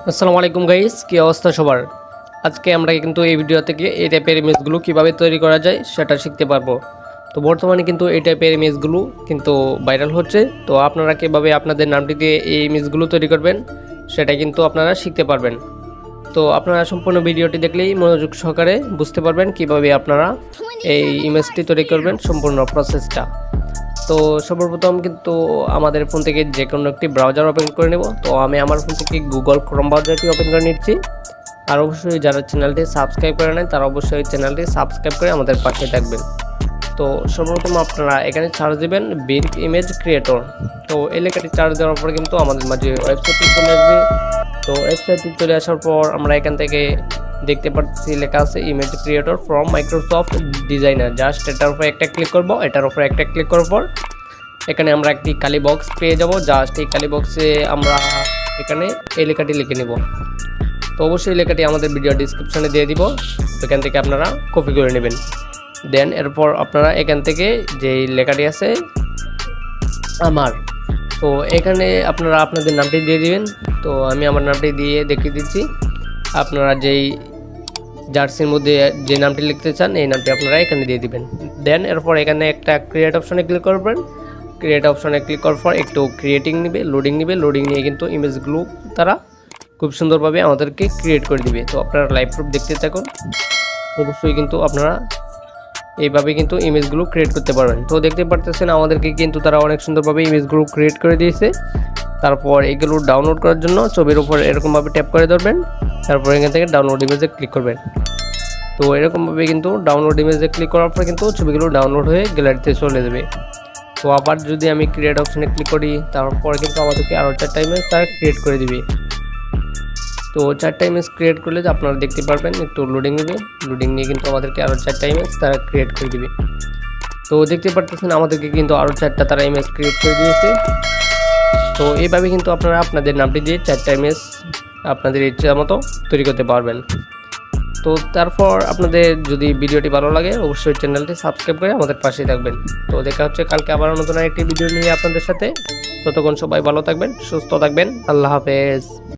আসসালামু আলাইকুম গাইস, কি অবস্থা সবার। আজকে আমরা কিন্তু এই ভিডিও থেকে এই টাইপের ইমেজগুলো কিভাবে তৈরি করা যায় সেটা শিখতে পারবো। তো বর্তমানে কিন্তু এই টাইপের ইমেজগুলো কিন্তু ভাইরাল হচ্ছে। তো আপনারা কিভাবে আপনাদের নামটি দিয়ে এই ইমেজগুলো তৈরি করবেন সেটা কিন্তু আপনারা শিখতে পারবেন। তো আপনারা সম্পূর্ণ ভিডিওটি দেখলেই মনোযোগ সহকারে বুঝতে পারবেন কিভাবে আপনারা এই ইমেজটি তৈরি করবেন, সম্পূর্ণ প্রসেসটা। তো সর্বপ্রথম কিন্তু আমাদের ফোন থেকে যে কোনো একটি ব্রাউজার ওপেন করে নেব। তো আমি আমার ফোন থেকে গুগল ক্রোম ব্রাউজারটি ওপেন করে নিচ্ছি। আর অবশ্যই যারা চ্যানেলটি সাবস্ক্রাইব করে নেন তারা অবশ্যই চ্যানেলটি সাবস্ক্রাইব করে আমাদের পাশে থাকবেন। তো সর্বপ্রথম আপনারা এখানে সার্চ দেবেন বিগ ইমেজ ক্রিয়েটর। তো এই লেখাটি সার্চ দেওয়ার পর কিন্তু আমাদের মাঝে ওয়েবসাইটটি চলে আসবে। তো ওয়েবসাইটটি চলে আসার পর আমরা এখান থেকে দেখতে পাচ্ছি লেখা আছে image creator from Microsoft designer. Just এটার উপরে একটা ক্লিক করব। এটার উপরে একটা ক্লিক করার পর এখানে আমরা একটি কালি বক্স পেয়ে যাব। জাস্ট এই কালি বক্সে আমরা এখানে এই লেখাটি লিখে নেব। তো অবশ্যই লেখাটি আমাদের ভিডিও ডিসক্রিপশনে দিয়ে দিব, এখান থেকে আপনারা কপি করে নেবেন। দেন এরপর আপনারা এখান থেকে যেই লেখাটি আছে আমার, তো এখানে আপনারা আপনাদের নামটি দিয়ে দিবেন। তো আমি আমার নামটি দিয়ে দেখিয়ে দিচ্ছি। আপনারা যেই জার্সির মধ্যে যে নামটি লিখতে চান এই নামটি আপনারা এখানে দিয়ে দিবেন। দেন এরপর এখানে একটা ক্রিয়েট অপশনে ক্লিক করবেন। ক্রিয়েট অপশনে ক্লিক করার পর একটু ক্রিয়েটিং নেবে, লোডিং নিয়ে কিন্তু ইমেজগুলো তারা খুব সুন্দরভাবে আমাদেরকে ক্রিয়েট করে দিবে। তো আপনারা লাইভ প্রুফ দেখতে থাকুন। অবশ্যই কিন্তু আপনারা এইভাবে কিন্তু ইমেজগুলো ক্রিয়েট করতে পারবেন। তো দেখতে পারতেছেন আমাদেরকে কিন্তু তারা অনেক সুন্দরভাবে ইমেজগুলো ক্রিয়েট করে দিয়েছে। তারপর এগুলো ডাউনলোড করার জন্য ছবির উপর এরকমভাবে ট্যাপ করে ধরবেন। তারপর এখান থেকে ডাউনলোড ইমেজে ক্লিক করবেন। তো এরকমভাবে কিন্তু ডাউনলোড ইমেজে ক্লিক করার পর কিন্তু ছবিগুলো ডাউনলোড হয়ে গ্যালারিতে চলে যাবে। তো আবার যদি আমি ক্রিয়েট অপশনে ক্লিক করি তারপর কিন্তু আমাদেরকে আরও 4টা ইমেজ তারা ক্রিয়েট করে দিবে। তো 4টা ইমেজ ক্রিয়েট করলে আপনারা দেখতে পারবেন একটু লোডিং নিয়ে কিন্তু আমাদেরকে আরও 4টা ইমেজ তারা ক্রিয়েট করে দিবে। তো দেখতে পারতেছেন আমাদেরকে কিন্তু আরও 4টা তারা ইমেজ ক্রিয়েট করে দিয়েছে। তো এইভাবে কিন্তু আপনারা আপনাদের নামটি দিয়ে 4টা ইমেজ আপনাদের ইচ্ছা মতো তৈরি করতে পারবেন। তো তারপর আপনাদের যদি ভিডিওটি ভালো লাগে অবশ্যই চ্যানেলটি সাবস্ক্রাইব করে আমাদের পাশে থাকবেন। তো দেখা হচ্ছে কালকে আবার নতুন একটি ভিডিও নিয়ে আপনাদের সাথে। ততক্ষণ সবাই ভালো থাকবেন, সুস্থ থাকবেন। আল্লাহ হাফেজ।